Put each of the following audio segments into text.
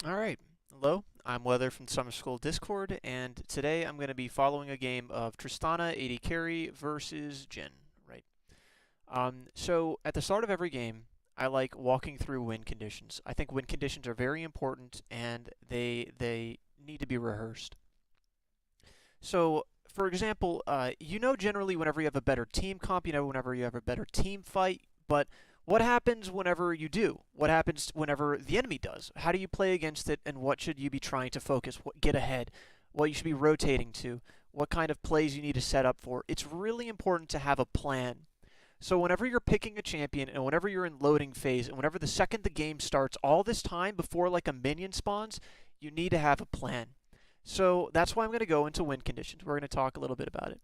Alright, hello, I'm Weather from Summer School Discord, and today I'm going to be following a game of Tristana AD Carry versus Jhin, right? So at the start of every game, I like walking through win conditions. I think win conditions are very important and they need to be rehearsed. So, for example, you know generally whenever you have a better team comp, you know whenever you have a better team fight, but what happens whenever you do? What happens whenever the enemy does? How do you play against it, and what should you be trying to focus, what, get ahead, what you should be rotating to, what kind of plays you need to set up for? It's really important to have a plan. So whenever you're picking a champion, and whenever you're in loading phase, and whenever the second the game starts, all this time before like a minion spawns, you need to have a plan. So that's why I'm going to go into win conditions. We're going to talk a little bit about it.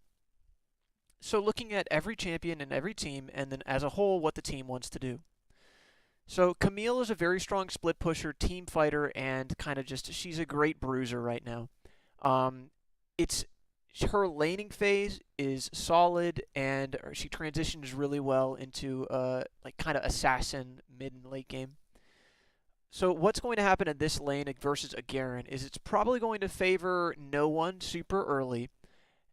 So looking at every champion and every team, and then as a whole, what the team wants to do. So Camille is a very strong split pusher, team fighter, and kind of just she's a great bruiser right now. It's her laning phase is solid, and she transitions really well into like kind of assassin mid and late game. So what's going to happen in this lane versus a Garen is it's probably going to favor no one super early.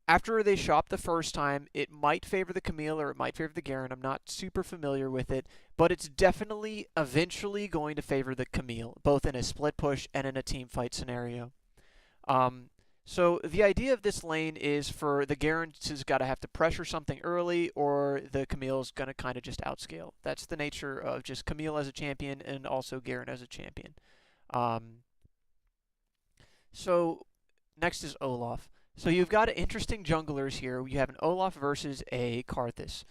After they shop the first time, it might favor the Camille or it might favor the Garen. I'm not super familiar with it, but it's definitely eventually going to favor the Camille, both in a split push and in a team fight scenario. Um, so the idea of this lane is for the Garen to got to have to pressure something early, or the Camille's going to kind of just outscale. That's the nature of just Camille as a champion and also Garen as a champion. Um, so next is Olaf. So you've got interesting junglers here. You have an Olaf versus a Karthus.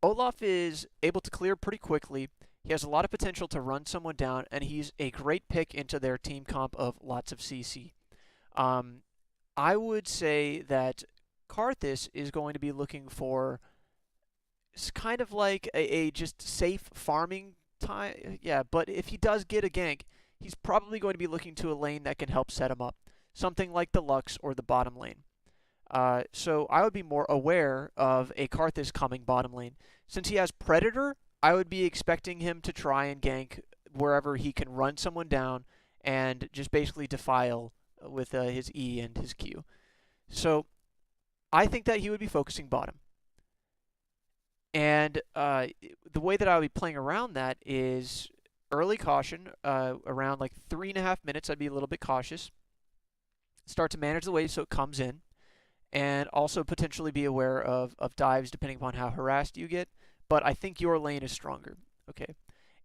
Olaf is able to clear pretty quickly. He has a lot of potential to run someone down, and he's a great pick into their team comp of lots of CC. Um, I would say that Karthus is going to be looking for kind of like a just safe farming time. Yeah, but if he does get a gank, he's probably going to be looking to a lane that can help set him up. Something like the Lux or the bottom lane. So I would be more aware of a Karthus coming bottom lane. Since he has Predator, I would be expecting him to try and gank wherever he can run someone down and just basically defile with his E and his Q. So I think that he would be focusing bottom. And the way that I would be playing around that is early caution. Around like 3.5 minutes, I'd be a little bit cautious. Start to manage the wave so it comes in, and also potentially be aware of dives depending upon how harassed you get. But I think your lane is stronger. Okay.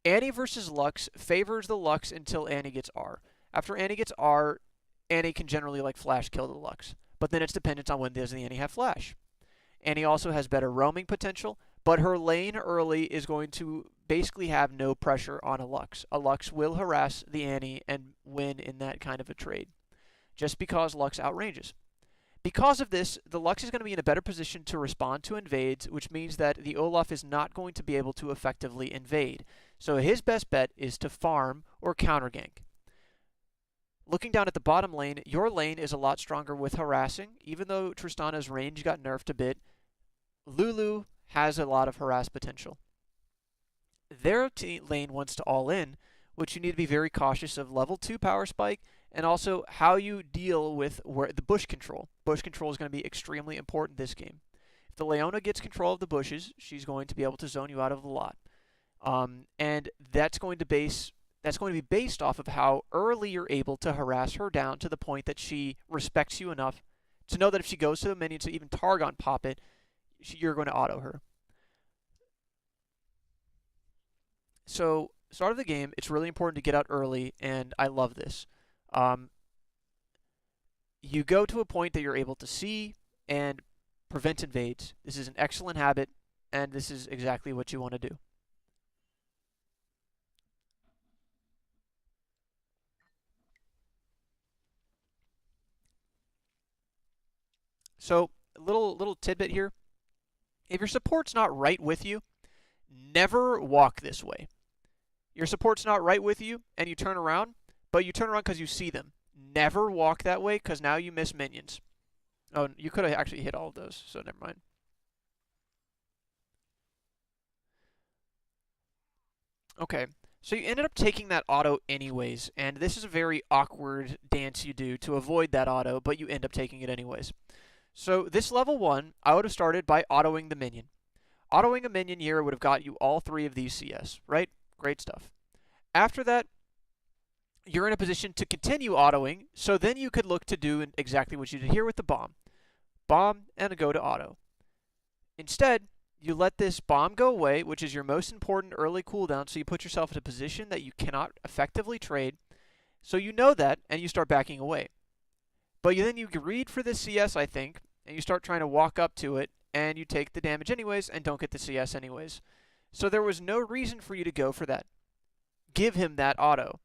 Annie versus Lux favors the Lux until Annie gets R. After Annie gets R, Annie can generally like flash kill the Lux. But then it's dependent on when does the Annie have flash. Annie also has better roaming potential, but her lane early is going to basically have no pressure on a Lux. A Lux will harass the Annie and win in that kind of a trade, just because Lux outranges. Because of this, the Lux is going to be in a better position to respond to invades, which means that the Olaf is not going to be able to effectively invade. So his best bet is to farm or counter gank. Looking down at the bottom lane, your lane is a lot stronger with harassing. Even though Tristana's range got nerfed a bit, Lulu has a lot of harass potential. Their lane wants to all in, which you need to be very cautious of level 2 power spike and also how you deal with where the bush control. Bush control is going to be extremely important this game. If the Leona gets control of the bushes, she's going to be able to zone you out of the lot. And that's going to be based off of how early you're able to harass her down to the point that she respects you enough to know that if she goes to the minion to even Targon pop it, you're going to auto her. So, start of the game, it's really important to get out early, and I love this. Um, you go to a point that you're able to see and prevent invades. This is an excellent habit, and this is exactly what you want to do. So, a little tidbit here. If your support's not right with you, never walk this way. Your support's not right with you, and you turn around, but you turn around because you see them. Never walk that way, because now you miss minions. Oh, you could have actually hit all of those, so never mind. Okay, So you ended up taking that auto anyways, and this is a very awkward dance you do to avoid that auto, but you end up taking it anyways. So this level 1, I would have started by autoing the minion. Autoing a minion here would have got you all 3 of these CS, right? Great stuff. After that, you're in a position to continue autoing, so then you could look to do exactly what you did here with the bomb. Bomb and go to auto. Instead, you let this bomb go away, which is your most important early cooldown, so you put yourself in a position that you cannot effectively trade. So you know that, and you start backing away. But then you greed for this CS, I think, and you start trying to walk up to it, and you take the damage anyways and don't get the CS anyways. So there was no reason for you to go for that. Give him that auto.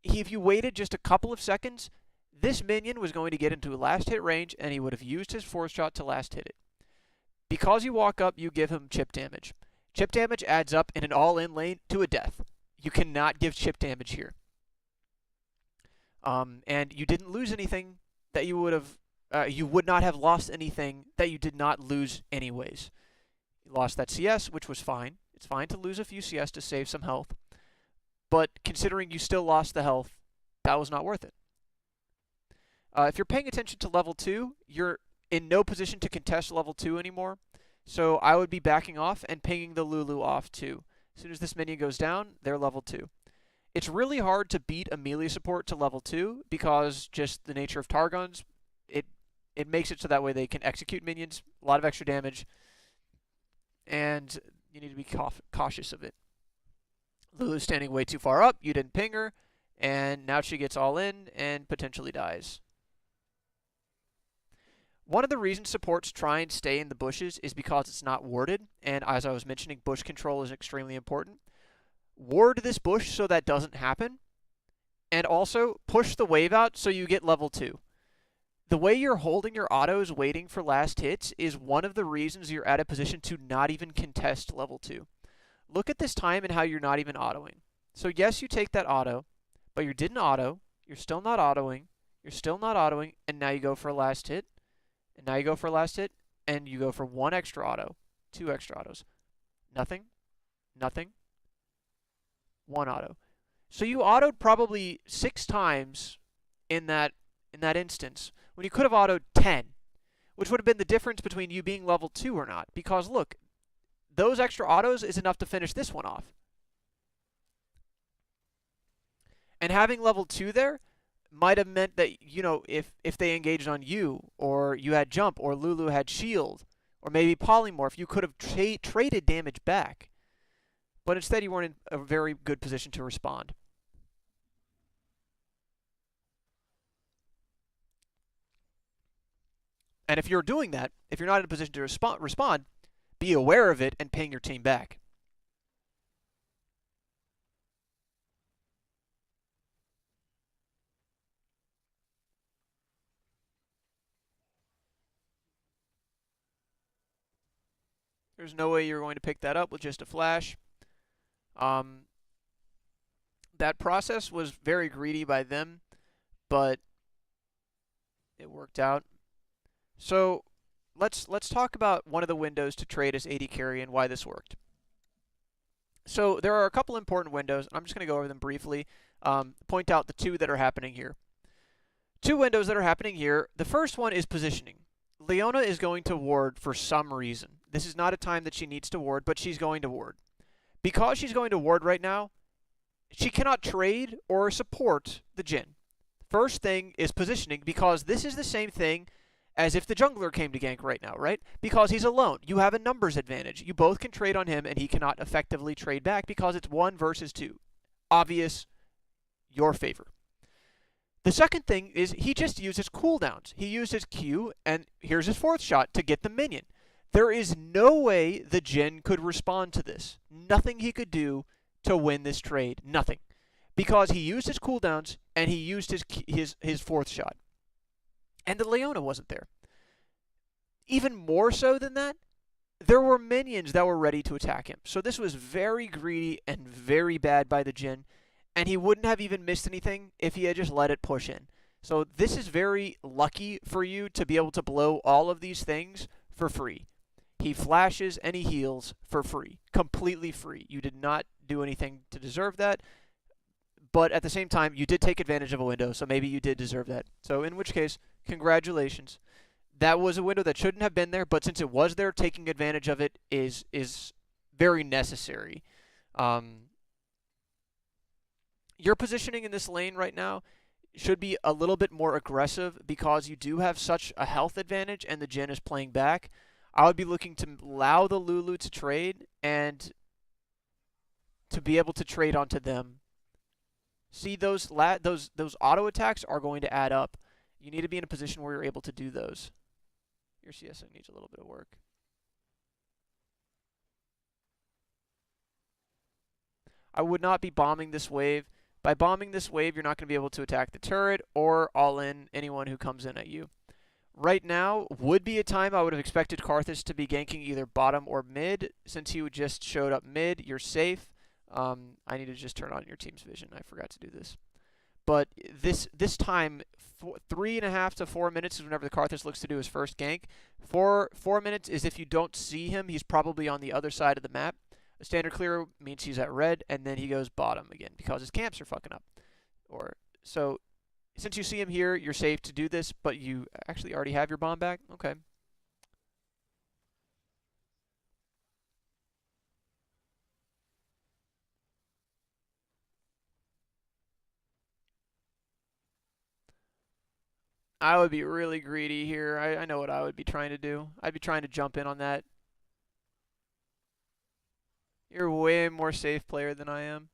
If you waited just a couple of seconds, this minion was going to get into last hit range, and he would have used his 4th shot to last hit it. Because you walk up, you give him chip damage. Chip damage adds up in an all-in lane to a death. You cannot give chip damage here. And you didn't lose anything that you would have... you would not have lost anything that you did not lose anyways. You lost that CS, which was fine. It's fine to lose a few CS to save some health. But considering you still lost the health, that was not worth it. If you're paying attention to level 2, you're in no position to contest level 2 anymore. So I would be backing off and pinging the Lulu off too. As soon as this minion goes down, they're level 2. It's really hard to beat a melee support to level 2 because just the nature of Targons, it makes it so that way they can execute minions, a lot of extra damage, and you need to be cautious of it. Lulu's standing way too far up, you didn't ping her, and now she gets all in and potentially dies. One of the reasons supports try and stay in the bushes is because it's not warded, and as I was mentioning, bush control is extremely important. Ward this bush so that doesn't happen, and also push the wave out so you get level 2. The way you're holding your autos waiting for last hits is one of the reasons you're at a position to not even contest level 2. Look at this time and how you're not even autoing. So yes, you take that auto, but you didn't auto, you're still not autoing, and now you go for a last hit, and now you go for a last hit, and you go for 1 extra auto, 2 extra autos. Nothing, nothing, 1 auto. So you autoed probably 6 times in that instance, when you could have autoed 10, which would have been the difference between you being level 2 or not. Because look, those extra autos is enough to finish this one off. And having level 2 there might have meant that, you know, if they engaged on you, or you had jump, or Lulu had shield, or maybe polymorph, you could have traded damage back. But instead you weren't in a very good position to respond. And if you're doing that, if you're not in a position to respond, be aware of it and ping your team back. There's no way you're going to pick that up with just a flash. That process was very greedy by them, but it worked out. So let's talk about one of the windows to trade as AD carry and why this worked. So there are a couple important windows, and I'm just going to go over them briefly, point out the 2 that are happening here. 2 windows that are happening here. The first one is positioning. Leona is going to ward for some reason. This is not a time that she needs to ward, but she's going to ward. Because she's going to ward right now, she cannot trade or support the Jhin. First thing is positioning, because this is the same thing as if the jungler came to gank right now, right? Because he's alone. You have a numbers advantage. You both can trade on him, and he cannot effectively trade back because it's 1 versus 2. Obvious, your favor. The second thing is he just uses cooldowns. He used his Q, and here's his 4th shot to get the minion. There is no way the Jhin could respond to this. Nothing he could do to win this trade. Nothing. Because he used his cooldowns, and he used his 4th shot. And the Leona wasn't there. Even more so than that, there were minions that were ready to attack him. So this was very greedy and very bad by the Jhin, and he wouldn't have even missed anything if he had just let it push in. So this is very lucky for you to be able to blow all of these things for free. He flashes and he heals for free. Completely free. You did not do anything to deserve that. But at the same time, you did take advantage of a window, so maybe you did deserve that. So in which case, congratulations. That was a window that shouldn't have been there, but since it was there, taking advantage of it is very necessary. Um, your positioning in this lane right now should be a little bit more aggressive because you do have such a health advantage and the Jhin is playing back. I would be looking to allow the Lulu to trade and to be able to trade onto them. See, those auto attacks are going to add up. You need to be in a position where you're able to do those. Your CSO needs a little bit of work. I would not be bombing this wave. By bombing this wave, you're not going to be able to attack the turret or all in anyone who comes in at you. Right now would be a time I would have expected Karthus to be ganking either bottom or mid. Since he just showed up mid, you're safe. I need to just turn on your team's vision. I forgot to do this. But this time, 3.5 to 4 minutes is whenever the Karthus looks to do his first gank. 4 minutes is if you don't see him, he's probably on the other side of the map. A standard clear means he's at red, and then he goes bottom again because his camps are fucking up. So since you see him here, you're safe to do this, but you actually already have your bomb back? Okay. I would be really greedy here. I know what I would be trying to do. I'd be trying to jump in on that. You're way more safe player than I am.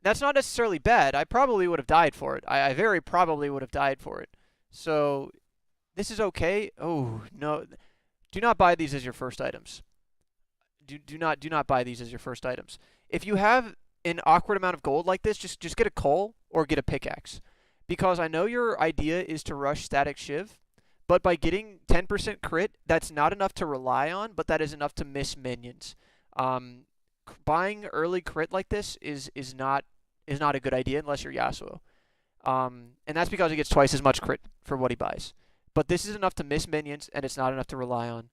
That's not necessarily bad. I probably would have died for it. I very probably would have died for it. So this is okay. Oh, no. Do not buy these as your first items. Do not buy these as your first items. If you have an awkward amount of gold like this, just get a coal or get a pickaxe. Because I know your idea is to rush Static Shiv, but by getting 10% crit, that's not enough to rely on, but that is enough to miss minions. Buying early crit like this is not a good idea unless you're Yasuo. And that's because he gets twice as much crit for what he buys. But this is enough to miss minions, and it's not enough to rely on.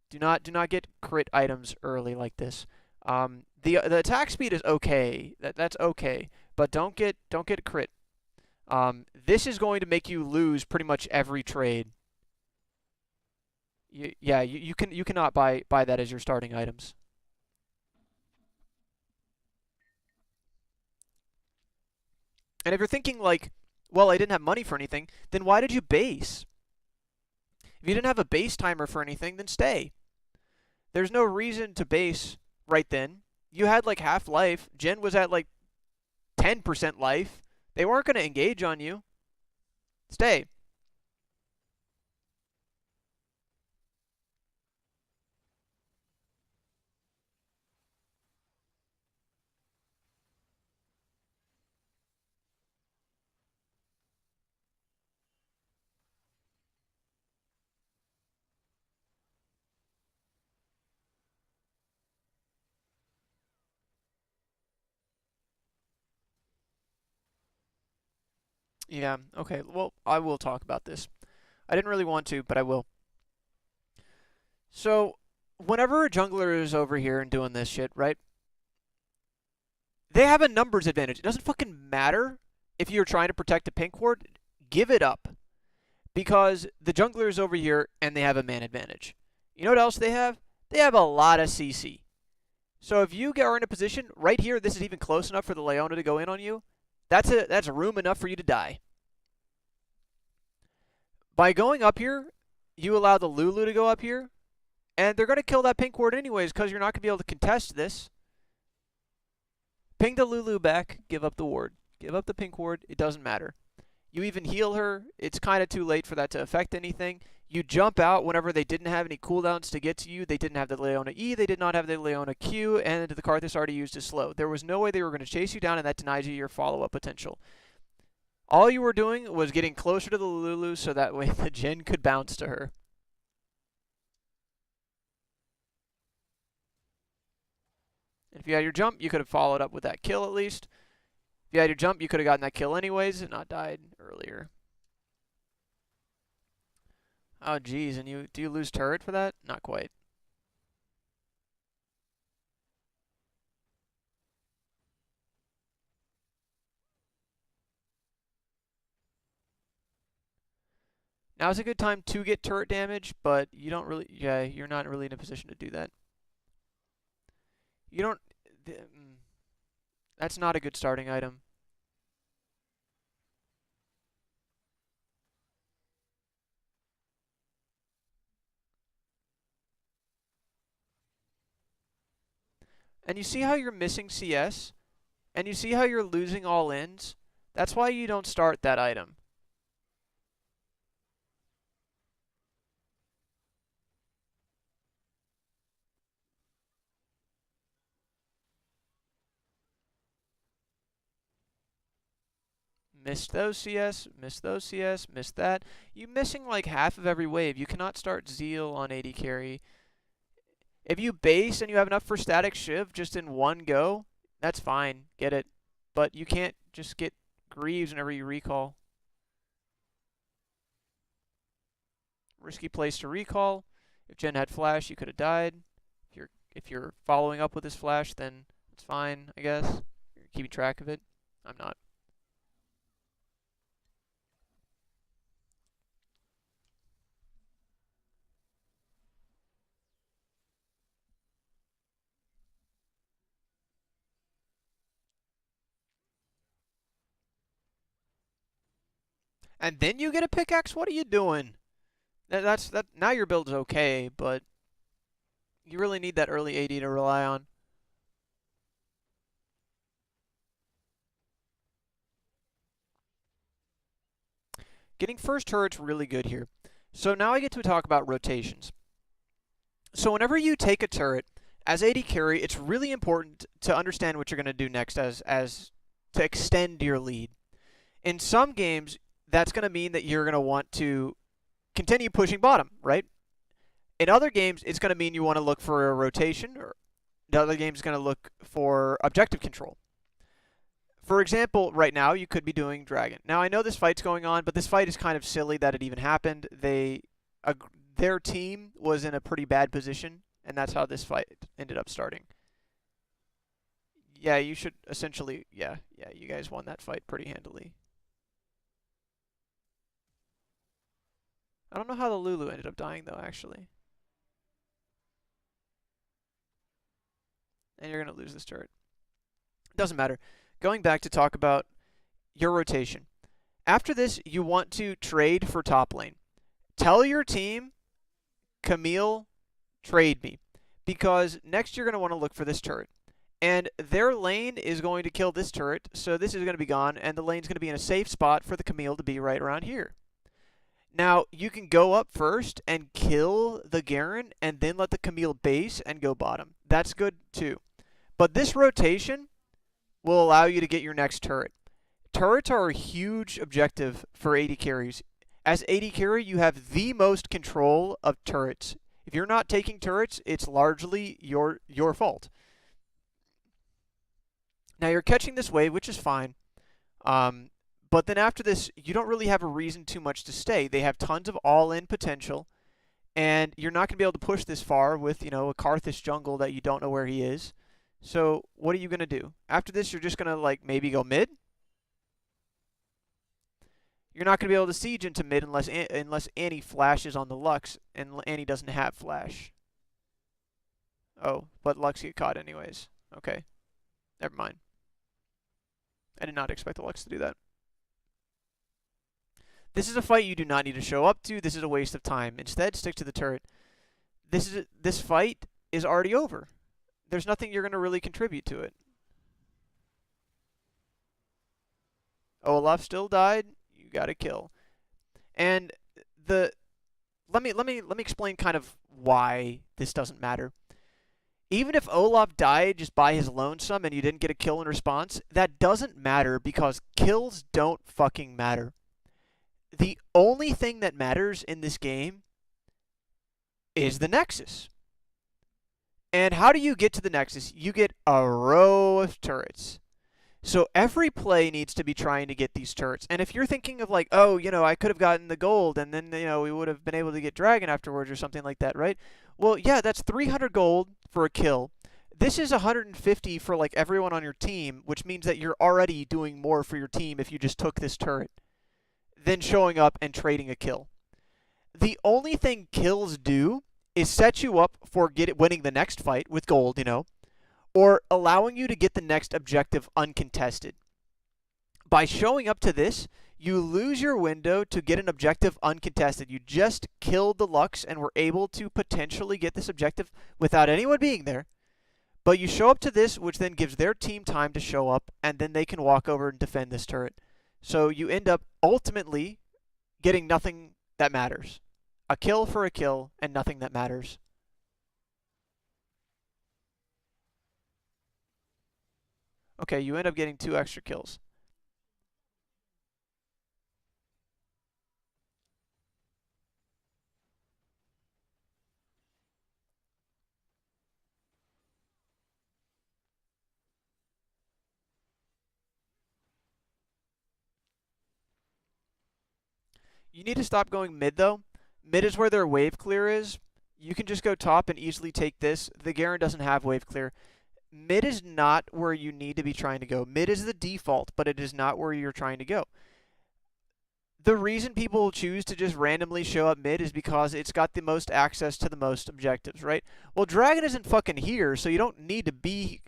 Do not get crit items early like this. The attack speed is okay. That's okay, but don't get crit. This is going to make you lose pretty much every trade. You cannot buy that as your starting items. And if you're thinking like, well, I didn't have money for anything, then why did you base? If you didn't have a base timer for anything, then stay. There's no reason to base right then. You had like half life. Jhin was at like 10% life. They weren't going to engage on you. Stay. Yeah, okay. Well, I will talk about this. I didn't really want to, but I will. So, whenever a jungler is over here and doing this shit, right? They have a numbers advantage. It doesn't fucking matter if you're trying to protect a pink ward. Give it up. Because the jungler is over here and they have a man advantage. You know what else they have? They have a lot of CC. So if you are in a position right here, this is even close enough for the Leona to go in on you. That's room enough for you to die. By going up here, you allow the Lulu to go up here, and they're going to kill that pink ward anyways because you're not going to be able to contest this. Ping the Lulu back, give up the ward. Give up the pink ward, it doesn't matter. You even heal her, it's kind of too late for that to affect anything. You jump out whenever they didn't have any cooldowns to get to you. They didn't have the Leona E, they did not have the Leona Q, and the Karthus already used his slow. There was no way they were going to chase you down, and that denies you your follow-up potential. All you were doing was getting closer to the Lulu so that way the Jhin could bounce to her. And if you had your jump, you could have followed up with that kill at least. If you had your jump, you could have gotten that kill anyways and not died earlier. Oh, geez, and do you lose turret for that? Not quite. Now's a good time to get turret damage, but you don't really, yeah, you're not really in a position to do that. You don't, that's not a good starting item. And you see how you're missing CS? And you see how you're losing all ins? That's why you don't start that item. Missed those CS, missed those CS, missed that. You missing like half of every wave. You cannot start Zeal on AD carry. If you base and you have enough for static Shiv just in one go, that's fine. Get it. But you can't just get Greaves whenever you recall. Risky place to recall. If Jhin had flash, you could have died. If you're following up with his flash, then it's fine, I guess. You're keeping track of it. I'm not. And then you get a pickaxe? What are you doing? That now your build's okay, but you really need that early AD to rely on. Getting first turret's really good here. So now I get to talk about rotations. So whenever you take a turret, as AD carry, it's really important to understand what you're going to do next as to extend your lead. In some games, that's going to mean that you're going to want to continue pushing bottom, right? In other games, it's going to mean you want to look for a rotation, or the other game's going to look for objective control. For example, right now, you could be doing Dragon. Now, I know this fight's going on, but this fight is kind of silly that it even happened. Their team was in a pretty bad position, and that's how this fight ended up starting. Yeah, you should essentially, yeah, you guys won that fight pretty handily. I don't know how the Lulu ended up dying, though, actually. And you're going to lose this turret. Doesn't matter. Going back to talk about your rotation. After this, you want to trade for top lane. Tell your team, Camille, trade me. Because next you're going to want to look for this turret. And their lane is going to kill this turret, so this is going to be gone, and the lane's going to be in a safe spot for the Camille to be right around here. Now, you can go up first and kill the Garen, and then let the Camille base and go bottom. That's good, too. But this rotation will allow you to get your next turret. Turrets are a huge objective for AD carries. As AD carry, you have the most control of turrets. If you're not taking turrets, it's largely your fault. Now, you're catching this wave, which is fine. But then after this, you don't really have a reason too much to stay. They have tons of all-in potential, and you're not going to be able to push this far with, a Karthus jungle that you don't know where he is. So what are you going to do? After this, you're just going to, maybe go mid? You're not going to be able to siege into mid unless Annie flashes on the Lux, and Annie doesn't have flash. Oh, but Lux get caught anyways. Okay. Never mind. I did not expect the Lux to do that. This is a fight you do not need to show up to. This is a waste of time. Instead, stick to the turret. This fight is already over. There's nothing you're going to really contribute to it. Olaf still died. You got to kill. And let me explain kind of why this doesn't matter. Even if Olaf died just by his lonesome and you didn't get a kill in response, that doesn't matter because kills don't fucking matter. The only thing that matters in this game is the Nexus. And how do you get to the Nexus? You get a row of turrets. So every play needs to be trying to get these turrets. And if you're thinking of oh, I could have gotten the gold and then, we would have been able to get Dragon afterwards or something like that, right? Well, yeah, that's 300 gold for a kill. This is 150 for everyone on your team, which means that you're already doing more for your team if you just took this turret than showing up and trading a kill. the only thing kills do is set you up for winning the next fight with gold, or allowing you to get the next objective uncontested. By showing up to this, you lose your window to get an objective uncontested. You just killed the Lux and were able to potentially get this objective without anyone being there. But you show up to this, which then gives their team time to show up, and then they can walk over and defend this turret. So you end up ultimately getting nothing that matters. A kill for a kill and nothing that matters. Okay, you end up getting 2 extra kills. You need to stop going mid, though. Mid is where their wave clear is. You can just go top and easily take this. The Garen doesn't have wave clear. Mid is not where you need to be trying to go. Mid is the default, but it is not where you're trying to go. The reason people choose to just randomly show up mid is because it's got the most access to the most objectives, right? Well, Dragon isn't fucking here, so you don't need to be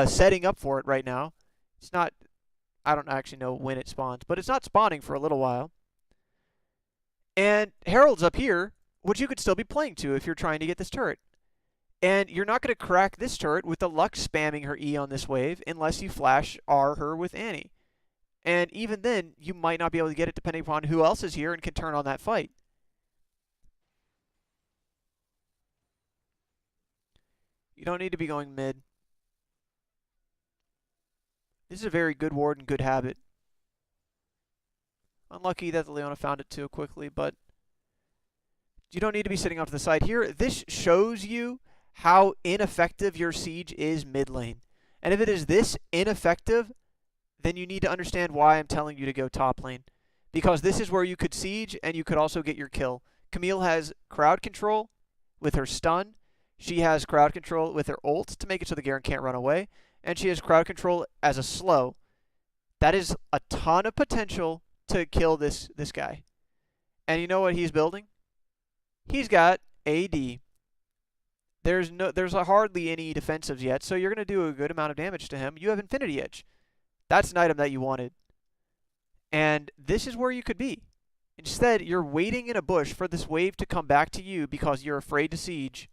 setting up for it right now. It's not... I don't actually know when it spawns, but it's not spawning for a little while. And Herald's up here, which you could still be playing to if you're trying to get this turret. And you're not going to crack this turret with the Lux spamming her E on this wave unless you flash R her with Annie. And even then, you might not be able to get it depending upon who else is here and can turn on that fight. You don't need to be going mid. This is a very good ward and good habit. Unlucky that the Leona found it too quickly, but you don't need to be sitting off to the side here. This shows you how ineffective your siege is mid lane. And if it is this ineffective, then you need to understand why I'm telling you to go top lane. Because this is where you could siege and you could also get your kill. Camille has crowd control with her stun. She has crowd control with her ult to make it so the Garen can't run away. And she has crowd control as a slow. That is a ton of potential to kill this guy. And you know what he's building? He's got AD. There's hardly any defensives yet, so you're going to do a good amount of damage to him. You have Infinity Edge. That's an item that you wanted. And this is where you could be. Instead, you're waiting in a bush for this wave to come back to you because you're afraid to siege.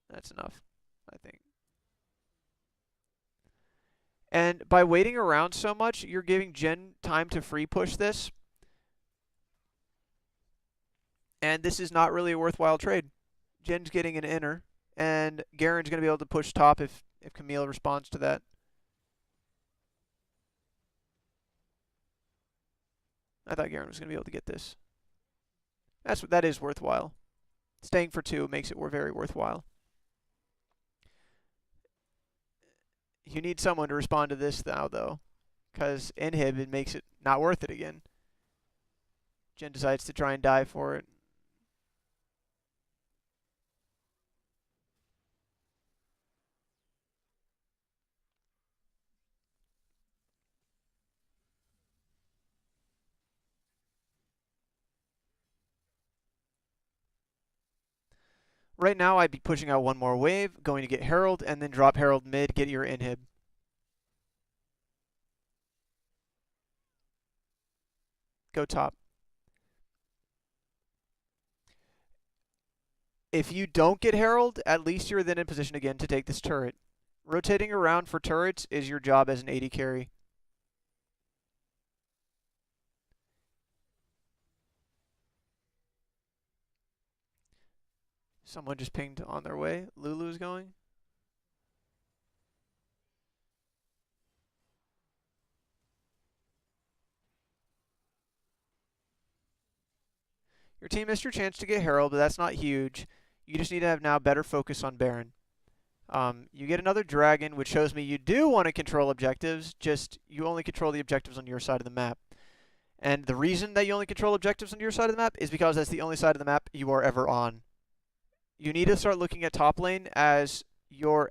That's enough, I think. And by waiting around so much, you're giving Jhin time to free push this. And this is not really a worthwhile trade. Jhin's getting an inner, and Garen's going to be able to push top if Camille responds to that. I thought Garen was going to be able to get this. That is worthwhile. Staying for 2 makes it very worthwhile. You need someone to respond to this now, though, because inhib, it makes it not worth it again. Jhin decides to try and die for it. Right now, I'd be pushing out one more wave, going to get Herald, and then drop Herald mid, get your inhib. Go top. If you don't get Herald, at least you're then in position again to take this turret. Rotating around for turrets is your job as an AD carry. Someone just pinged on their way. Lulu's going. Your team missed your chance to get Herald, but that's not huge. You just need to have now better focus on Baron. You get another dragon, which shows me you do want to control objectives, just you only control the objectives on your side of the map. And the reason that you only control objectives on your side of the map is because that's the only side of the map you are ever on. You need to start looking at top lane as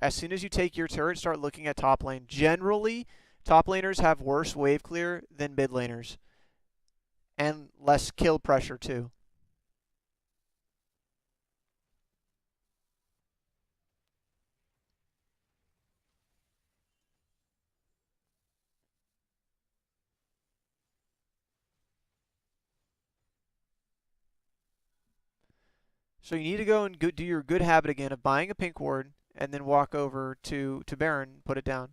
as soon as you take your turret, start looking at top lane. Generally, top laners have worse wave clear than mid laners, and less kill pressure too. So you need to go and do your good habit again of buying a pink ward and then walk over to Baron and put it down.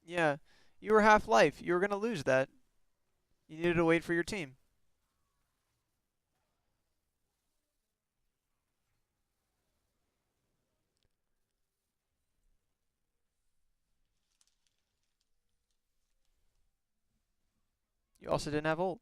Yeah, you were half life. You were gonna lose that. You needed to wait for your team. You also didn't have ult.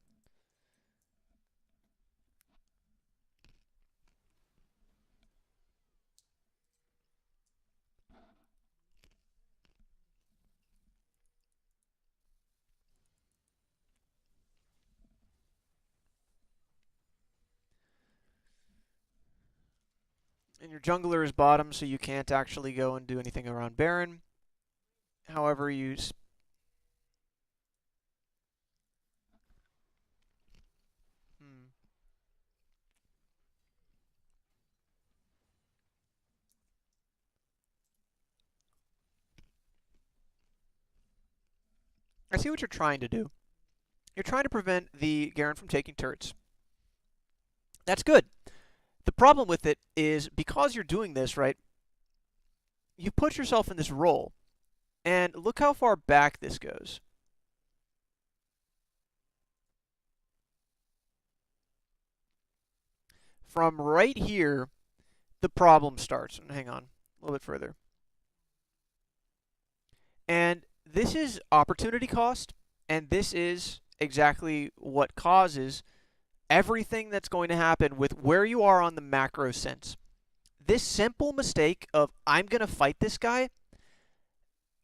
And your jungler is bottom, so you can't actually go and do anything around Baron. However, hmm. I see what you're trying to do. You're trying to prevent the Garen from taking turrets. That's good. The problem with it is because you're doing this, right, you put yourself in this role. And look how far back this goes. From right here, the problem starts. Hang on, a little bit further. And this is opportunity cost, and this is exactly what causes everything that's going to happen with where you are on the macro sense. This simple mistake of, I'm going to fight this guy,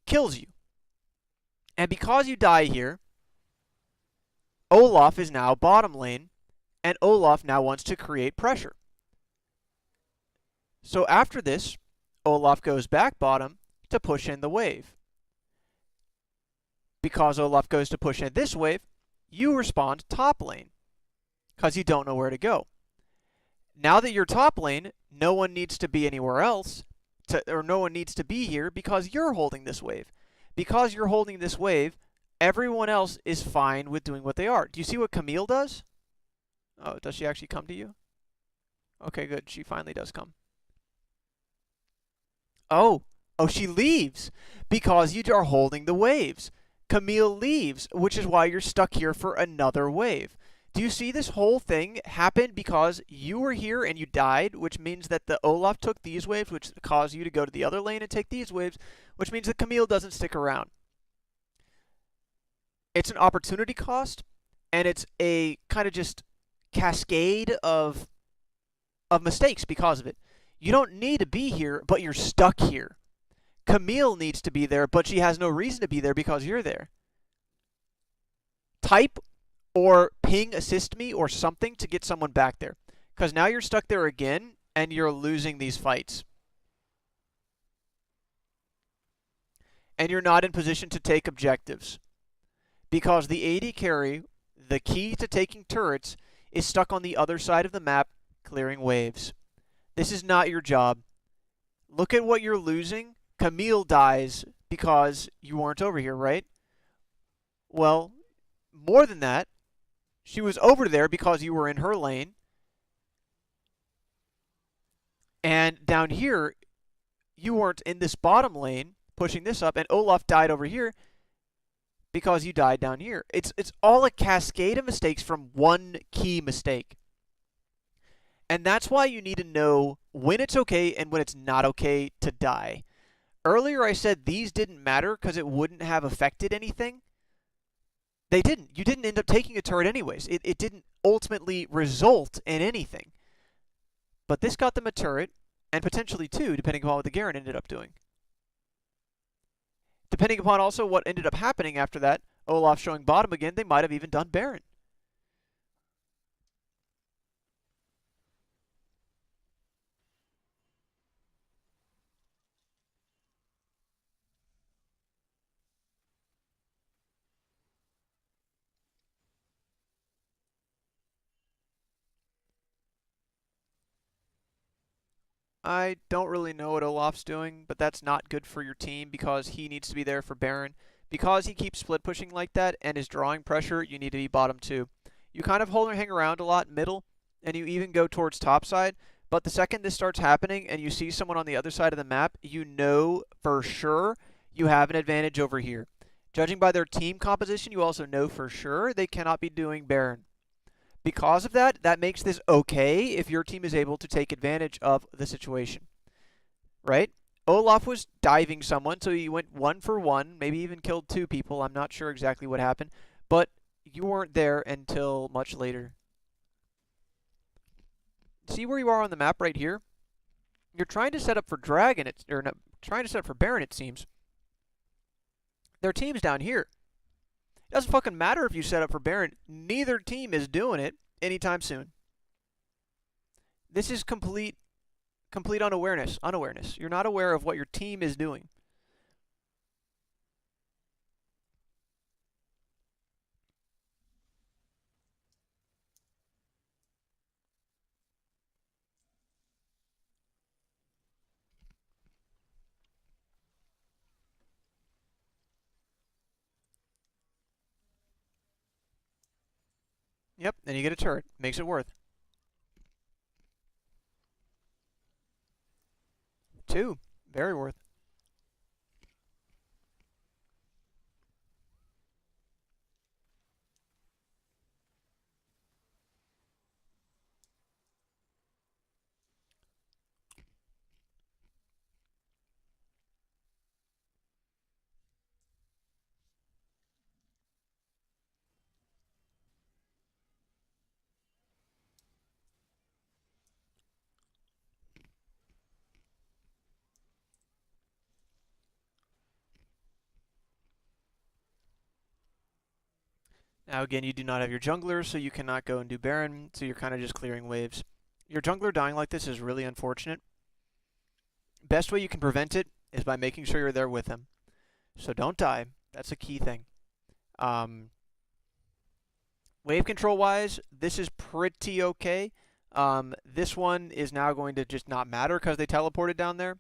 kills you. And because you die here, Olaf is now bottom lane, and Olaf now wants to create pressure. So after this, Olaf goes back bottom to push in the wave. Because Olaf goes to push in this wave, you respond top lane, because you don't know where to go. Now that you're top lane, no one needs to be anywhere else, or no one needs to be here because you're holding this wave. Because you're holding this wave, everyone else is fine with doing what they are. Do you see what Camille does? Oh, does she actually come to you? Okay, good. She finally does come. Oh, she leaves because you are holding the waves. Camille leaves, which is why you're stuck here for another wave. Do you see this whole thing happen because you were here and you died, which means that the Olaf took these waves, which caused you to go to the other lane and take these waves, which means that Camille doesn't stick around. It's an opportunity cost, and it's a kind of just cascade of mistakes because of it. You don't need to be here, but you're stuck here. Camille needs to be there, but she has no reason to be there because you're there. Type or ping assist me or something to get someone back there. Because now you're stuck there again, and you're losing these fights. And you're not in position to take objectives. Because the AD carry, the key to taking turrets, is stuck on the other side of the map, clearing waves. This is not your job. Look at what you're losing. Camille dies because you weren't over here, right? Well, more than that, she was over there because you were in her lane. And down here, you weren't in this bottom lane pushing this up, and Olaf died over here because you died down here. It's all a cascade of mistakes from one key mistake. And that's why you need to know when it's okay and when it's not okay to die. Earlier I said these didn't matter because it wouldn't have affected anything. They didn't. You didn't end up taking a turret anyways. It didn't ultimately result in anything. But this got them a turret, and potentially two, depending on what the Garen ended up doing. Depending upon also what ended up happening after that, Olaf showing bottom again, they might have even done Baron. I don't really know what Olaf's doing, but that's not good for your team because he needs to be there for Baron. Because he keeps split pushing like that and is drawing pressure, you need to be bottom too. You kind of hold and hang around a lot middle, and you even go towards top side. But the second this starts happening and you see someone on the other side of the map, you know for sure you have an advantage over here. Judging by their team composition, you also know for sure they cannot be doing Baron. Because of that, that makes this okay if your team is able to take advantage of the situation, right? Olaf was diving someone, so he went 1 for 1, maybe even killed 2 people. I'm not sure exactly what happened, but you weren't there until much later. See where you are on the map right here? You're trying to set up for Dragon, or no, trying to set up for Baron, it seems. Their team's down here. It doesn't fucking matter if you set up for Baron. Neither team is doing it anytime soon. This is complete unawareness. You're not aware of what your team is doing. Yep, and you get a turret. Makes it worth. 2. Very worth. Now again, you do not have your jungler, so you cannot go and do Baron, so you're kind of just clearing waves. Your jungler dying like this is really unfortunate. Best way you can prevent it is by making sure you're there with him. So don't die. That's a key thing. Wave control wise, this is pretty okay. This one is now going to just not matter because they teleported down there.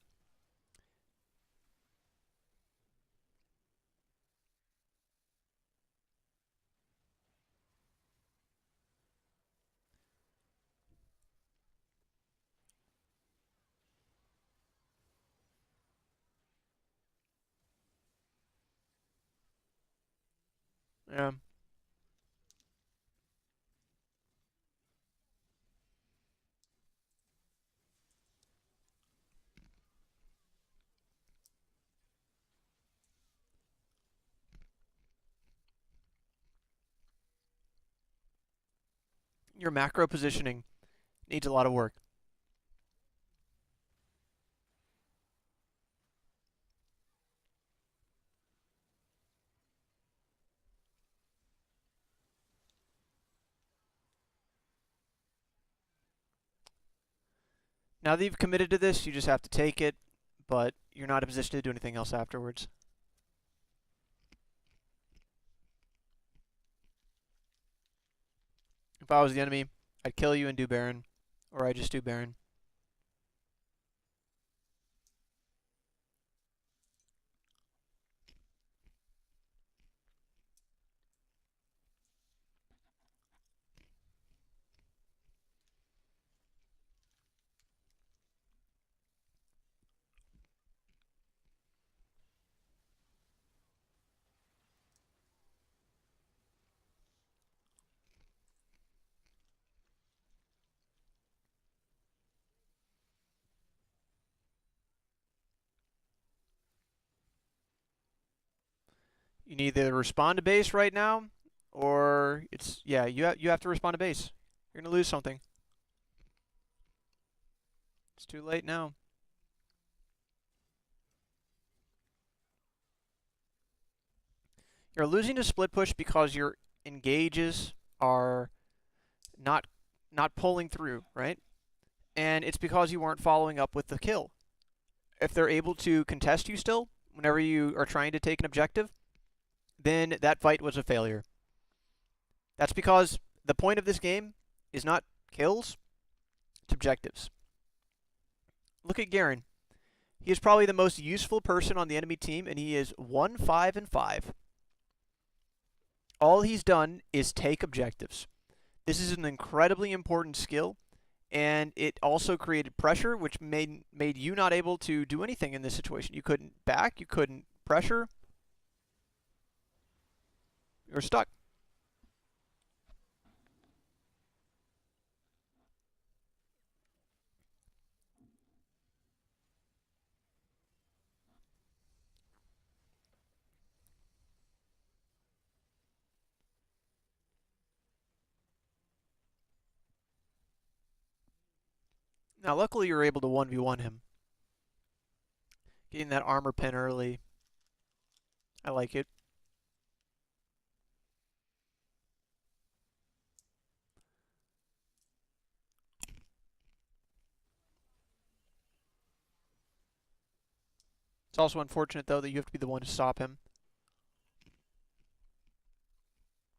Yeah. Your macro positioning needs a lot of work. Now that you've committed to this, you just have to take it, but you're not in a position to do anything else afterwards. If I was the enemy, I'd kill you and do Baron, or I just do Baron. You need to respond to base right now, or it's yeah, you have to respond to base. You're gonna lose something. It's too late now. You're losing to split push because your engages are not not pulling through, right? And it's because you weren't following up with the kill. If they're able to contest you still whenever you are trying to take an objective, then that fight was a failure. That's because the point of this game is not kills, it's objectives. Look at Garen. He is probably the most useful person on the enemy team, and he is 1-5-5. All he's done is take objectives. This is an incredibly important skill, and it also created pressure, which made you not able to do anything in this situation. You couldn't back, you couldn't pressure. You're stuck. Now, luckily, you're able to 1v1 him. Getting that armor pin early. I like it. It's also unfortunate, though, that you have to be the one to stop him.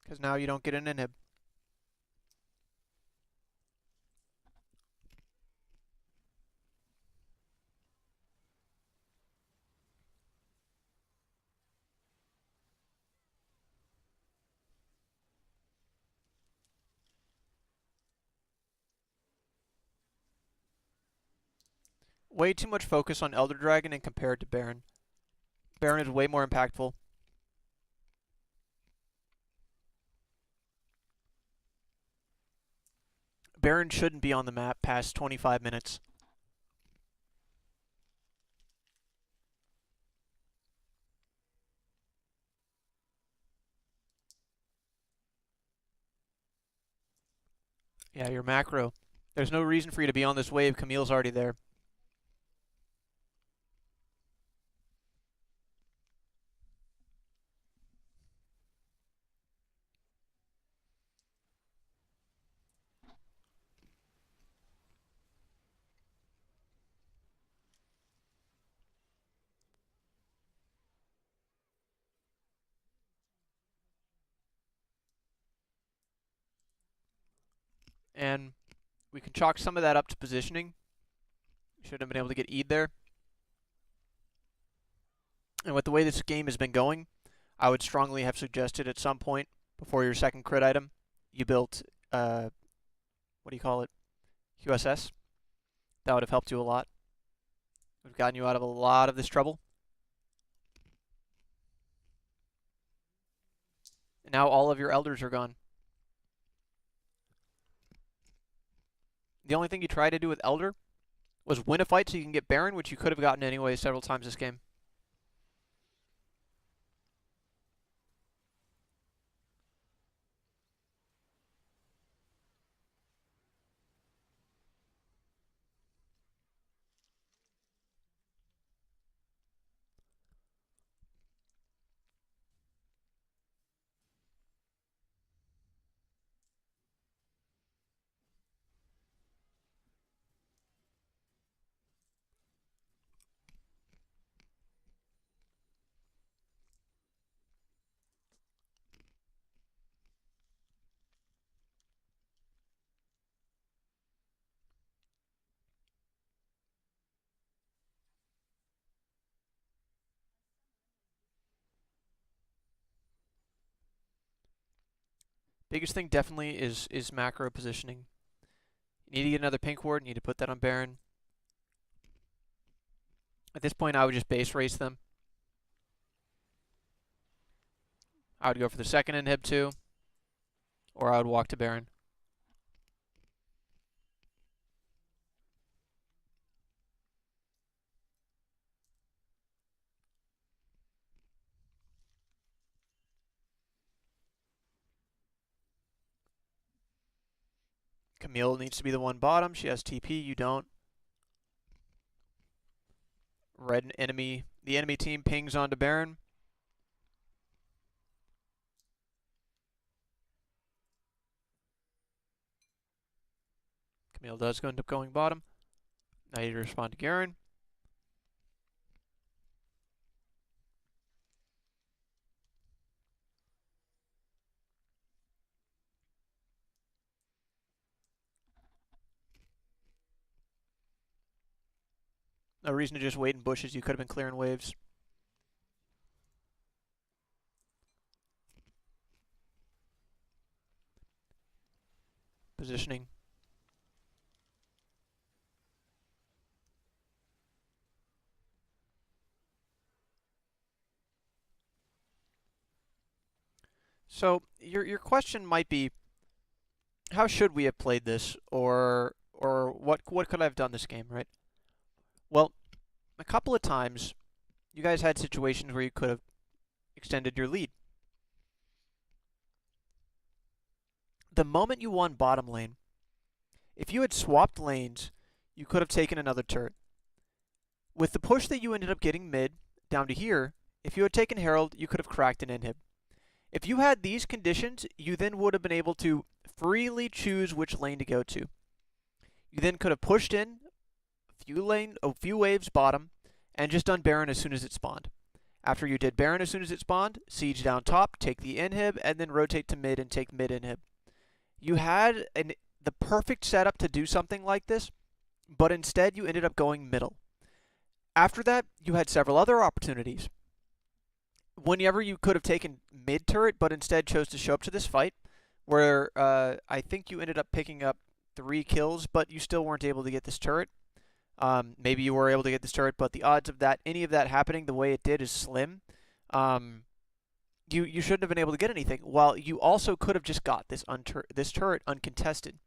Because now you don't get an inhib. Way too much focus on Elder Dragon and compared to Baron. Baron is way more impactful. Baron shouldn't be on the map past 25 minutes. Yeah, your macro. There's no reason for you to be on this wave. Camille's already there. And we can chalk some of that up to positioning. Should have been able to get E'd there. And with the way this game has been going, I would strongly have suggested at some point before your second crit item, you built, what do you call it? QSS. That would have helped you a lot. Would have gotten you out of a lot of this trouble. And now all of your elders are gone. The only thing you tried to do with Elder was win a fight so you can get Baron, which you could have gotten anyway several times this game. Biggest thing definitely is macro positioning. You need to get another pink ward, you need to put that on Baron. At this point, I would just base race them. I would go for the second inhib too, or I would walk to Baron. Camille needs to be the one bottom. She has TP, you don't. The enemy team pings onto Baron. Camille does end up going bottom. I need to respond to Garen. No reason to just wait in bushes. You could have been clearing waves. Positioning. So your question might be, how should we have played this, or what could I have done this game, right? Well, a couple of times you guys had situations where you could have extended your lead. The moment you won bottom lane, if you had swapped lanes, you could have taken another turret. With the push that you ended up getting mid down to here, if you had taken Herald, you could have cracked an inhib. If you had these conditions, you then would have been able to freely choose which lane to go to. You then could have pushed in a few waves bottom and just done Baron as soon as it spawned. After you did Baron as soon as it spawned, siege down top, take the inhib, and then rotate to mid and take mid inhib. You had the perfect setup to do something like this, but instead you ended up going middle. After that, you had several other opportunities. Whenever you could have taken mid turret, but instead chose to show up to this fight, where I think you ended up picking up 3 kills, but you still weren't able to get this turret. Maybe you were able to get this turret, but the odds of any of that happening the way it did is slim. You shouldn't have been able to get anything. While you also could have just got this turret uncontested.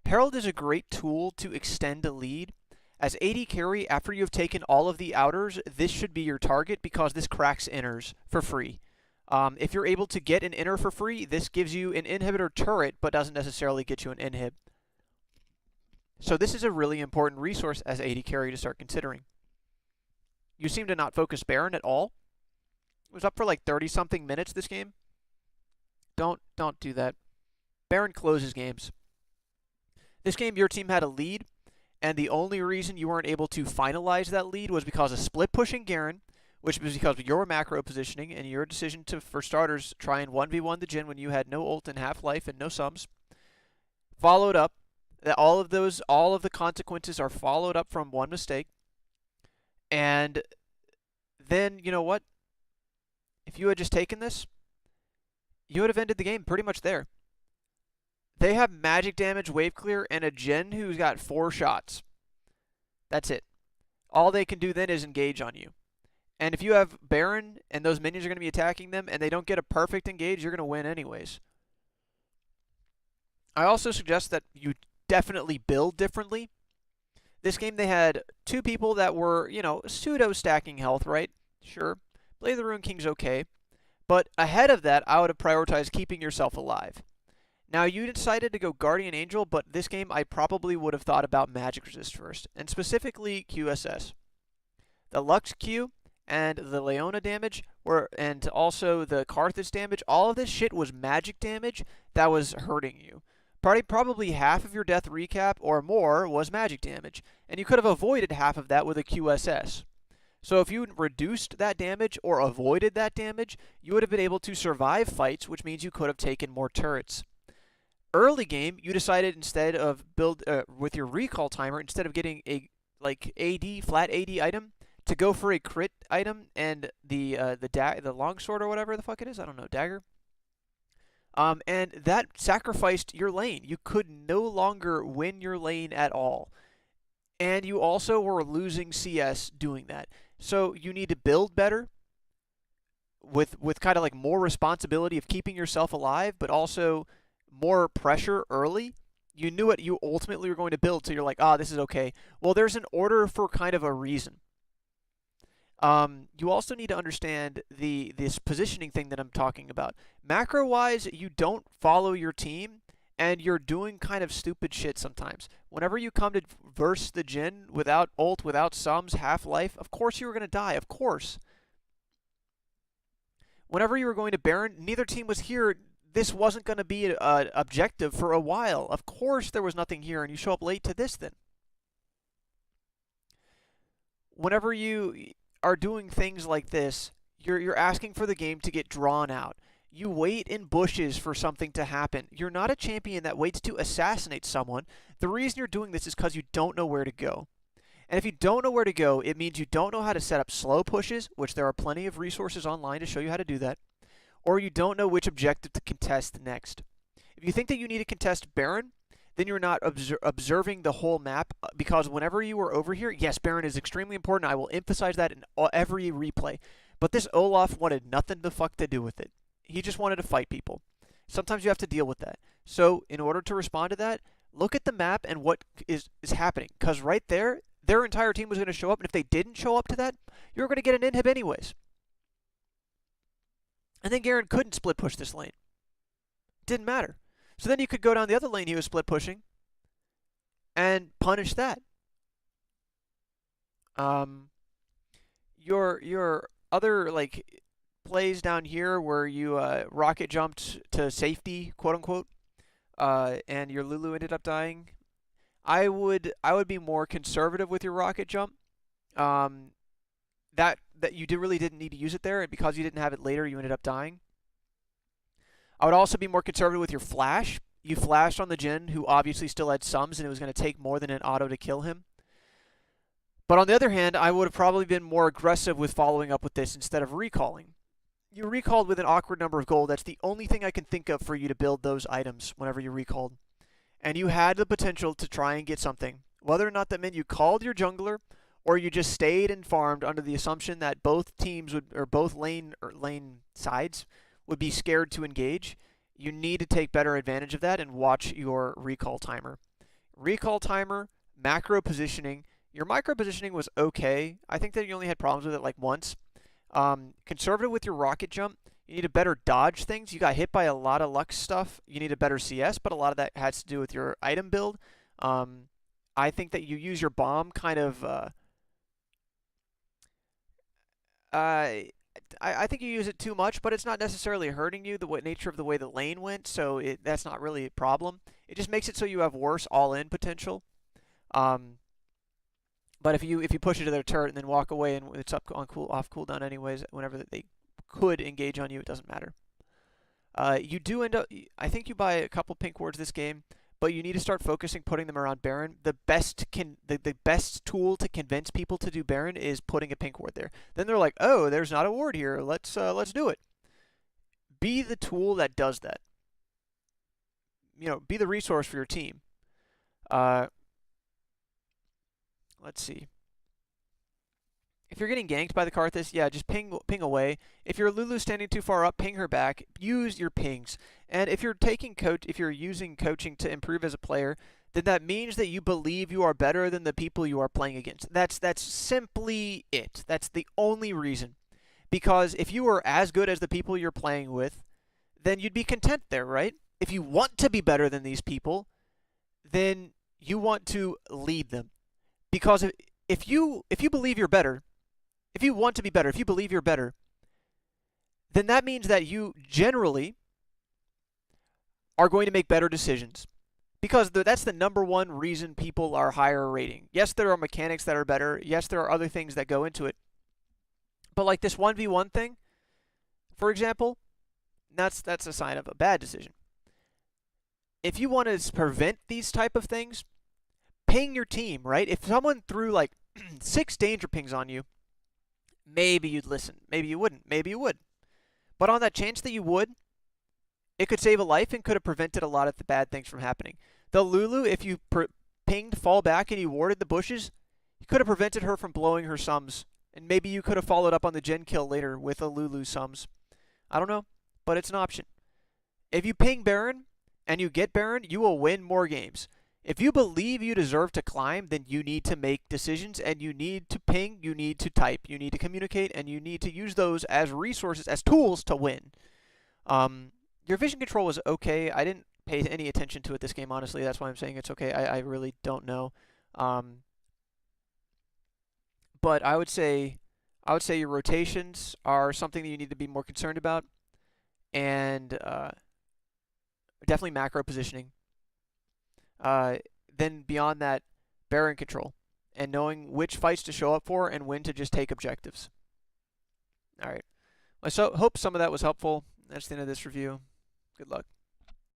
Herald is a great tool to extend a lead. As AD carry, after you have taken all of the outers, this should be your target because this cracks inners for free. If you're able to get an inner for free, this gives you an inhibitor turret, but doesn't necessarily get you an inhib. So this is a really important resource as AD carry to start considering. You seem to not focus Baron at all. It was up for like 30-something minutes this game. Don't do that. Baron closes games. This game, your team had a lead, and the only reason you weren't able to finalize that lead was because of split pushing Garen, which was because of your macro positioning and your decision to, for starters, try and 1v1 the Jhin when you had no ult and half-life and no sums. Followed up, all of the consequences are followed up from one mistake. And then, you know what? If you had just taken this, you would have ended the game pretty much there. They have magic damage, wave clear, and a Jhin who's got 4 shots. That's it. All they can do then is engage on you. And if you have Baron and those minions are going to be attacking them and they don't get a perfect engage, you're going to win anyways. I also suggest that you definitely build differently. This game they had 2 people that were, you know, pseudo-stacking health, right? Sure. Blade of the Ruined King's okay. But ahead of that, I would have prioritized keeping yourself alive. Now, you decided to go Guardian Angel, but this game I probably would have thought about Magic Resist first, and specifically QSS. The Lux Q and the Leona damage, and also the Karthus damage, all of this shit was magic damage that was hurting you. Probably half of your death recap or more was magic damage, and you could have avoided half of that with a QSS. So if you reduced that damage or avoided that damage, you would have been able to survive fights, which means you could have taken more turrets. Early game, you decided instead of with your recall timer, instead of getting a flat AD item, to go for a crit item and the longsword or whatever the fuck it is, I don't know, dagger. And that sacrificed your lane. You could no longer win your lane at all. And you also were losing CS doing that. So you need to build better with kind of like more responsibility of keeping yourself alive, but also more pressure early. You knew what you ultimately were going to build, so you're like, this is okay. Well, there's an order for kind of a reason. You also need to understand this positioning thing that I'm talking about. Macro-wise, you don't follow your team, and you're doing kind of stupid shit sometimes. Whenever you come to verse the Jhin without ult, without sums, half-life, of course you were going to die, of course. Whenever you were going to Baron, neither team was here. this wasn't going to be an objective for a while. Of course there was nothing here, and you show up late to this then. Whenever you are doing things like this, you're asking for the game to get drawn out. You wait in bushes for something to happen. You're not a champion that waits to assassinate someone. The reason you're doing this is because you don't know where to go. And if you don't know where to go, it means you don't know how to set up slow pushes, which there are plenty of resources online to show you how to do that, or you don't know which objective to contest next. If you think that you need to contest Baron, then you're not observing the whole map, because whenever you are over here, yes, Baron is extremely important. I will emphasize that in every replay. But this Olaf wanted nothing the fuck to do with it. He just wanted to fight people. Sometimes you have to deal with that. So in order to respond to that, look at the map and what is happening. Because right there, their entire team was going to show up, and if they didn't show up to that, you're going to get an inhib anyways. And then Garen couldn't split push this lane. Didn't matter. So then you could go down the other lane he was split pushing and punish that. Your other like plays down here where you rocket jumped to safety, quote unquote, and your Lulu ended up dying. I would be more conservative with your rocket jump. That you really didn't need to use it there, and because you didn't have it later, you ended up dying. I would also be more conservative with your flash. You flashed on the Jhin, who obviously still had sums, and it was going to take more than an auto to kill him. But on the other hand, I would have probably been more aggressive with following up with this instead of recalling. You recalled with an awkward number of gold. That's the only thing I can think of for you to build those items whenever you recalled. And you had the potential to try and get something. Whether or not that meant you called your jungler, or you just stayed and farmed under the assumption that both teams would, or both lane sides would be scared to engage, you need to take better advantage of that and watch your recall timer. Recall timer, macro positioning. Your micro positioning was okay. I think that you only had problems with it like once. Conservative with your rocket jump. You need to better dodge things. You got hit by a lot of Lux stuff. You need a better CS, but a lot of that has to do with your item build. I think that you use your bomb kind of... I think you use it too much, but it's not necessarily hurting you, the nature of the way the lane went, so that's not really a problem. It just makes it so you have worse all-in potential. But if you push it to their turret and then walk away and it's up on off cooldown anyways, whenever they could engage on you, it doesn't matter. You do end up, I think you buy a couple pink wards this game, but you need to start focusing putting them around Baron. The best tool to convince people to do Baron is putting a pink ward there. Then they're like, oh, there's not a ward here. Let's do it. Be the tool that does that. You know, be the resource for your team. Let's see. If you're getting ganked by the Karthus, yeah, just ping away. If your Lulu standing too far up, ping her back. Use your pings. And if you're using coaching to improve as a player, then that means that you believe you are better than the people you are playing against. That's simply it. That's the only reason. Because if you were as good as the people you're playing with, then you'd be content there, right? If you want to be better than these people, then you want to lead them. Because if you believe you're better, if you want to be better, if you believe you're better, then that means that you generally are going to make better decisions. Because that's the number one reason people are higher rating. Yes, there are mechanics that are better. Yes, there are other things that go into it. But like this 1v1 thing, for example, that's a sign of a bad decision. If you want to prevent these type of things, ping your team, right? If someone threw like 6 danger pings on you, maybe you'd listen. Maybe you wouldn't. Maybe you would. But on that chance that you would, it could save a life and could have prevented a lot of the bad things from happening. The Lulu, if you pinged fall back and you warded the bushes, you could have prevented her from blowing her sums. And maybe you could have followed up on the Jhin kill later with a Lulu sums. I don't know, but it's an option. If you ping Baron and you get Baron, you will win more games. If you believe you deserve to climb, then you need to make decisions, and you need to ping, you need to type, you need to communicate, and you need to use those as resources, as tools to win. Your vision control was okay. I didn't pay any attention to it this game, honestly. That's why I'm saying it's okay. I really don't know. But I would say your rotations are something that you need to be more concerned about. And definitely macro positioning. Then beyond that, Baron control and knowing which fights to show up for and when to just take objectives. All right. So hope some of that was helpful. That's the end of this review. Good luck.